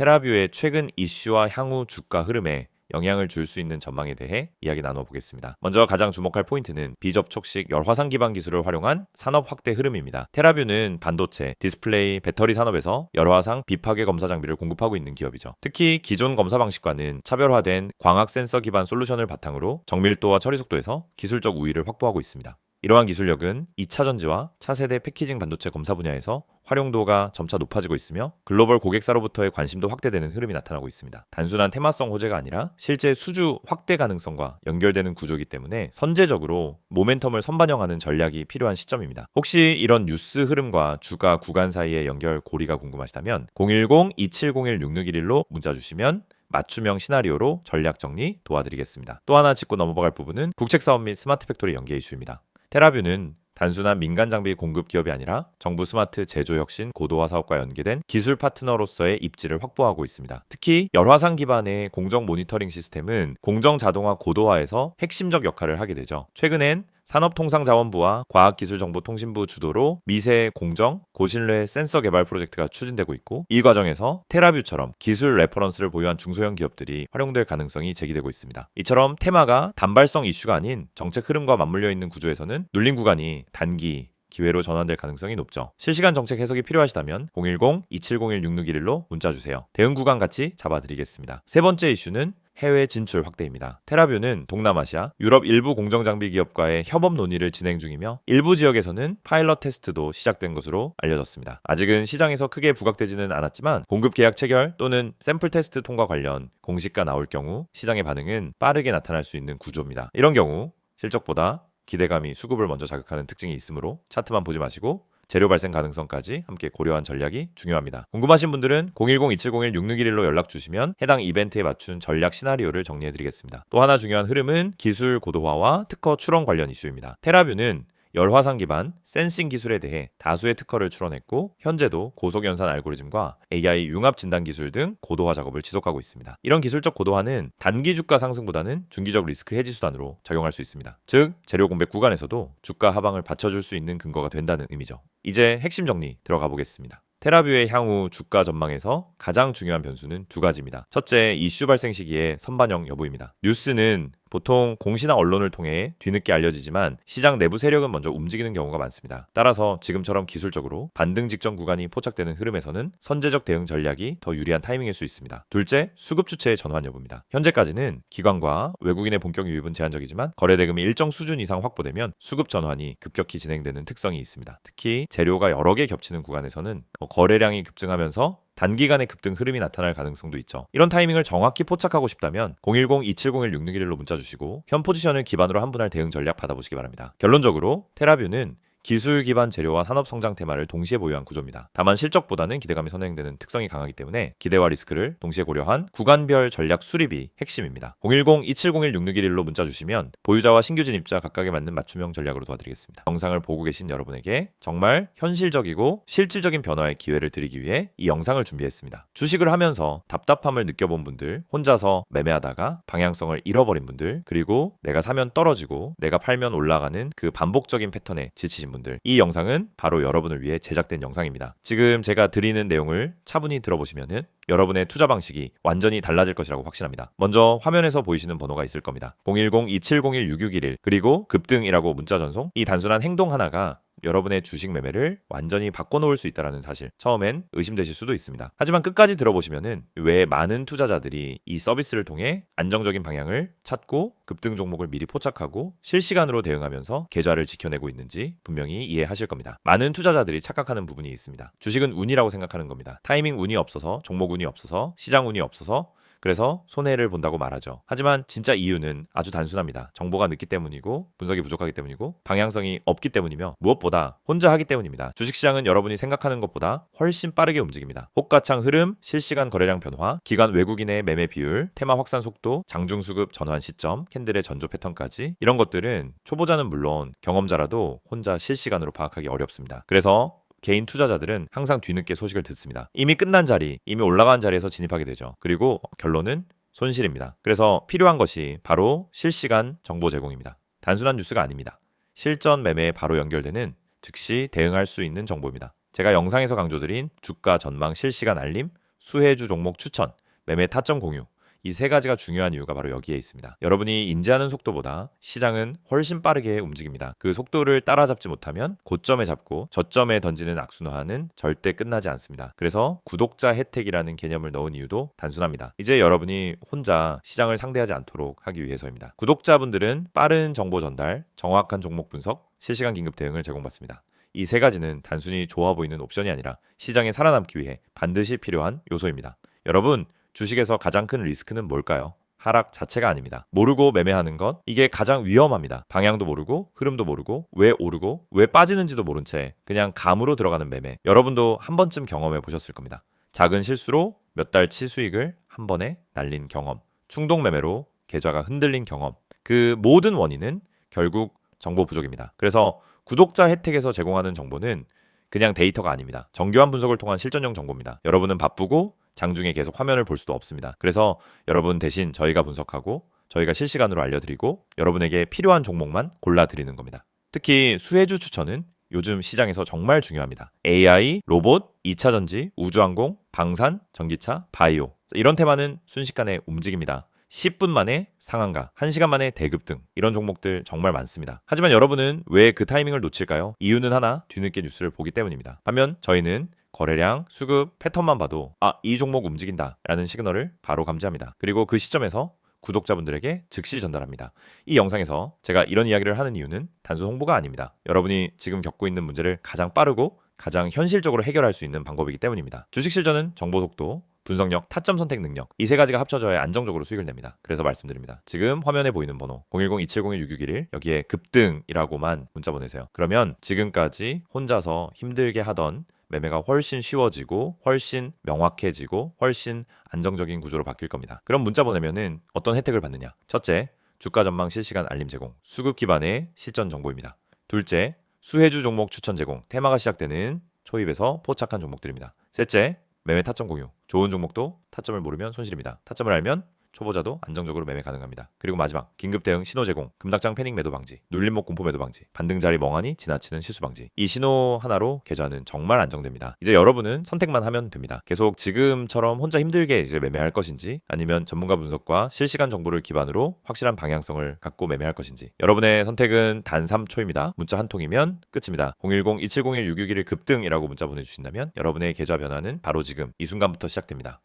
테라뷰의 최근 이슈와 향후 주가 흐름에 영향을 줄 수 있는 전망에 대해 이야기 나눠보겠습니다. 먼저 가장 주목할 포인트는 비접촉식 열화상 기반 기술을 활용한 산업 확대 흐름입니다. 테라뷰는 반도체, 디스플레이, 배터리 산업에서 열화상 비파괴 검사 장비를 공급하고 있는 기업이죠. 특히 기존 검사 방식과는 차별화된 광학 센서 기반 솔루션을 바탕으로 정밀도와 처리 속도에서 기술적 우위를 확보하고 있습니다. 이러한 기술력은 2차 전지와 차세대 패키징 반도체 검사 분야에서 활용도가 점차 높아지고 있으며 글로벌 고객사로부터의 관심도 확대되는 흐름이 나타나고 있습니다. 단순한 테마성 호재가 아니라 실제 수주 확대 가능성과 연결되는 구조이기 때문에 선제적으로 모멘텀을 선반영하는 전략이 필요한 시점입니다. 혹시 이런 뉴스 흐름과 주가 구간 사이의 연결 고리가 궁금하시다면 010-2701-6611로 문자 주시면 맞춤형 시나리오로 전략 정리 도와드리겠습니다. 또 하나 짚고 넘어갈 부분은 국책사업 및 스마트 팩토리 연계 이슈입니다. 테라뷰는 단순한 민간 장비 공급 기업이 아니라 정부 스마트 제조 혁신 고도화 사업과 연계된 기술 파트너로서의 입지를 확보하고 있습니다. 특히 열화상 기반의 공정 모니터링 시스템은 공정 자동화 고도화에서 핵심적 역할을 하게 되죠. 최근엔 산업통상자원부와 과학기술정보통신부 주도로 미세 공정, 고신뢰 센서 개발 프로젝트가 추진되고 있고, 이 과정에서 테라뷰처럼 기술 레퍼런스를 보유한 중소형 기업들이 활용될 가능성이 제기되고 있습니다. 이처럼 테마가 단발성 이슈가 아닌 정책 흐름과 맞물려 있는 구조에서는 눌림 구간이 단기 기회로 전환될 가능성이 높죠. 실시간 정책 해석이 필요하시다면 010-2701-6611로 문자 주세요. 대응 구간 같이 잡아드리겠습니다. 세 번째 이슈는 해외 진출 확대입니다. 테라뷰는 동남아시아, 유럽 일부 공정장비 기업과의 협업 논의를 진행 중이며 일부 지역에서는 파일럿 테스트도 시작된 것으로 알려졌습니다. 아직은 시장에서 크게 부각되지는 않았지만 공급 계약 체결 또는 샘플 테스트 통과 관련 공시가 나올 경우 시장의 반응은 빠르게 나타날 수 있는 구조입니다. 이런 경우 실적보다 기대감이 수급을 먼저 자극하는 특징이 있으므로 차트만 보지 마시고 재료 발생 가능성까지 함께 고려한 전략이 중요합니다. 궁금하신 분들은 010-2701-6611로 연락 주시면 해당 이벤트에 맞춘 전략 시나리오를 정리해드리겠습니다. 또 하나 중요한 흐름은 기술 고도화와 특허 출원 관련 이슈입니다. 테라뷰는 열화상 기반 센싱 기술에 대해 다수의 특허를 출원했고 현재도 고속 연산 알고리즘과 AI 융합 진단 기술 등 고도화 작업을 지속하고 있습니다. 이런 기술적 고도화는 단기 주가 상승보다는 중기적 리스크 해지 수단으로 작용할 수 있습니다. 즉 재료 공백 구간에서도 주가 하방을 받쳐줄 수 있는 근거가 된다는 의미죠. 이제 핵심 정리 들어가 보겠습니다. 테라뷰의 향후 주가 전망에서 가장 중요한 변수는 두 가지입니다. 첫째, 이슈 발생 시기의 선반영 여부입니다. 뉴스는 보통 공시나 언론을 통해 뒤늦게 알려지지만 시장 내부 세력은 먼저 움직이는 경우가 많습니다. 따라서 지금처럼 기술적으로 반등 직전 구간이 포착되는 흐름에서는 선제적 대응 전략이 더 유리한 타이밍일 수 있습니다. 둘째, 수급 주체의 전환 여부입니다. 현재까지는 기관과 외국인의 본격 유입은 제한적이지만 거래 대금이 일정 수준 이상 확보되면 수급 전환이 급격히 진행되는 특성이 있습니다. 특히 재료가 여러 개 겹치는 구간에서는 거래량이 급증하면서 단기간의 급등 흐름이 나타날 가능성도 있죠. 이런 타이밍을 정확히 포착하고 싶다면 010-2701-6611로 문자 주시고 현 포지션을 기반으로 한 분할 대응 전략 받아보시기 바랍니다. 결론적으로 테라뷰는 기술 기반 재료와 산업 성장 테마를 동시에 보유한 구조입니다. 다만 실적보다는 기대감이 선행되는 특성이 강하기 때문에 기대와 리스크를 동시에 고려한 구간별 전략 수립이 핵심입니다. 010-2701-6611로 문자 주시면 보유자와 신규 진입자 각각에 맞는 맞춤형 전략으로 도와드리겠습니다. 영상을 보고 계신 여러분에게 정말 현실적이고 실질적인 변화의 기회를 드리기 위해 이 영상을 준비했습니다. 주식을 하면서 답답함을 느껴본 분들, 혼자서 매매하다가 방향성을 잃어버린 분들, 그리고 내가 사면 떨어지고 내가 팔면 올라가는 그 반복적인 패턴에 지치신 분들, 이 영상은 바로 여러분을 위해 제작된 영상입니다. 지금 제가 드리는 내용을 차분히 들어보시면은 여러분의 투자 방식이 완전히 달라질 것이라고 확신합니다. 먼저 화면에서 보이시는 번호가 있을 겁니다. 010-2701-6611 그리고 급등이라고 문자 전송. 이 단순한 행동 하나가 여러분의 주식 매매를 완전히 바꿔놓을 수 있다는 사실, 처음엔 의심되실 수도 있습니다. 하지만 끝까지 들어보시면은 왜 많은 투자자들이 이 서비스를 통해 안정적인 방향을 찾고 급등 종목을 미리 포착하고 실시간으로 대응하면서 계좌를 지켜내고 있는지 분명히 이해하실 겁니다. 많은 투자자들이 착각하는 부분이 있습니다. 주식은 운이라고 생각하는 겁니다. 타이밍 운이 없어서, 종목 운이 없어서, 시장 운이 없어서 그래서 손해를 본다고 말하죠. 하지만 진짜 이유는 아주 단순합니다. 정보가 늦기 때문이고 분석이 부족하기 때문이고 방향성이 없기 때문이며 무엇보다 혼자 하기 때문입니다. 주식시장은 여러분이 생각하는 것보다 훨씬 빠르게 움직입니다. 호가창 흐름, 실시간 거래량 변화, 기관 외국인의 매매 비율, 테마 확산 속도, 장중수급 전환 시점, 캔들의 전조 패턴까지 이런 것들은 초보자는 물론 경험자라도 혼자 실시간으로 파악하기 어렵습니다. 그래서 개인 투자자들은 항상 뒤늦게 소식을 듣습니다. 이미 끝난 자리, 이미 올라간 자리에서 진입하게 되죠. 그리고 결론은 손실입니다. 그래서 필요한 것이 바로 실시간 정보 제공입니다. 단순한 뉴스가 아닙니다. 실전 매매에 바로 연결되는 즉시 대응할 수 있는 정보입니다. 제가 영상에서 강조드린 주가 전망 실시간 알림, 수혜주 종목 추천, 매매 타점 공유, 이 세 가지가 중요한 이유가 바로 여기에 있습니다. 여러분이 인지하는 속도보다 시장은 훨씬 빠르게 움직입니다. 그 속도를 따라잡지 못하면 고점에 잡고 저점에 던지는 악순환은 절대 끝나지 않습니다. 그래서 구독자 혜택이라는 개념을 넣은 이유도 단순합니다. 이제 여러분이 혼자 시장을 상대하지 않도록 하기 위해서입니다. 구독자분들은 빠른 정보 전달, 정확한 종목 분석, 실시간 긴급 대응을 제공받습니다. 이 세 가지는 단순히 좋아 보이는 옵션이 아니라 시장에 살아남기 위해 반드시 필요한 요소입니다. 여러분, 주식에서 가장 큰 리스크는 뭘까요? 하락 자체가 아닙니다. 모르고 매매하는 것, 이게 가장 위험합니다. 방향도 모르고 흐름도 모르고 왜 오르고 왜 빠지는지도 모른 채 그냥 감으로 들어가는 매매. 여러분도 한 번쯤 경험해 보셨을 겁니다. 작은 실수로 몇 달치 수익을 한 번에 날린 경험, 충동 매매로 계좌가 흔들린 경험. 그 모든 원인은 결국 정보 부족입니다. 그래서 구독자 혜택에서 제공하는 정보는 그냥 데이터가 아닙니다. 정교한 분석을 통한 실전형 정보입니다. 여러분은 바쁘고 장중에 계속 화면을 볼 수도 없습니다. 그래서 여러분 대신 저희가 분석하고 저희가 실시간으로 알려드리고 여러분에게 필요한 종목만 골라드리는 겁니다. 특히 수혜주 추천은 요즘 시장에서 정말 중요합니다. AI, 로봇, 2차 전지, 우주항공, 방산, 전기차, 바이오 이런 테마는 순식간에 움직입니다. 10분 만에 상한가, 1시간 만에 대급 등 이런 종목들 정말 많습니다. 하지만 여러분은 왜 그 타이밍을 놓칠까요? 이유는 하나, 뒤늦게 뉴스를 보기 때문입니다. 반면 저희는 거래량, 수급, 패턴만 봐도 이 종목 움직인다 라는 시그널을 바로 감지합니다. 그리고 그 시점에서 구독자분들에게 즉시 전달합니다. 이 영상에서 제가 이런 이야기를 하는 이유는 단순 홍보가 아닙니다. 여러분이 지금 겪고 있는 문제를 가장 빠르고 가장 현실적으로 해결할 수 있는 방법이기 때문입니다. 주식 실전은 정보 속도, 분석력, 타점 선택 능력 이 세 가지가 합쳐져야 안정적으로 수익을 냅니다. 그래서 말씀드립니다. 지금 화면에 보이는 번호 010-2701-6611 여기에 급등이라고만 문자 보내세요. 그러면 지금까지 혼자서 힘들게 하던 매매가 훨씬 쉬워지고 훨씬 명확해지고 훨씬 안정적인 구조로 바뀔 겁니다. 그럼 문자 보내면은 어떤 혜택을 받느냐? 첫째, 주가 전망 실시간 알림 제공, 수급 기반의 실전 정보입니다. 둘째, 수혜주 종목 추천 제공, 테마가 시작되는 초입에서 포착한 종목들입니다. 셋째, 매매 타점 공유, 좋은 종목도 타점을 모르면 손실입니다. 타점을 알면 초보자도 안정적으로 매매 가능합니다. 그리고 마지막, 긴급 대응 신호 제공, 금닥장 패닉 매도 방지, 눌림목 공포 매도 방지, 반등 자리 멍하니 지나치는 실수 방지. 이 신호 하나로 계좌는 정말 안정됩니다. 이제 여러분은 선택만 하면 됩니다. 계속 지금처럼 혼자 힘들게 이제 매매할 것인지 아니면 전문가 분석과 실시간 정보를 기반으로 확실한 방향성을 갖고 매매할 것인지. 여러분의 선택은 단 3초입니다. 문자 한 통이면 끝입니다. 010-2701-6611 급등이라고 문자 보내주신다면 여러분의 계좌 변화는 바로 지금 이 순간부터 시작됩니다.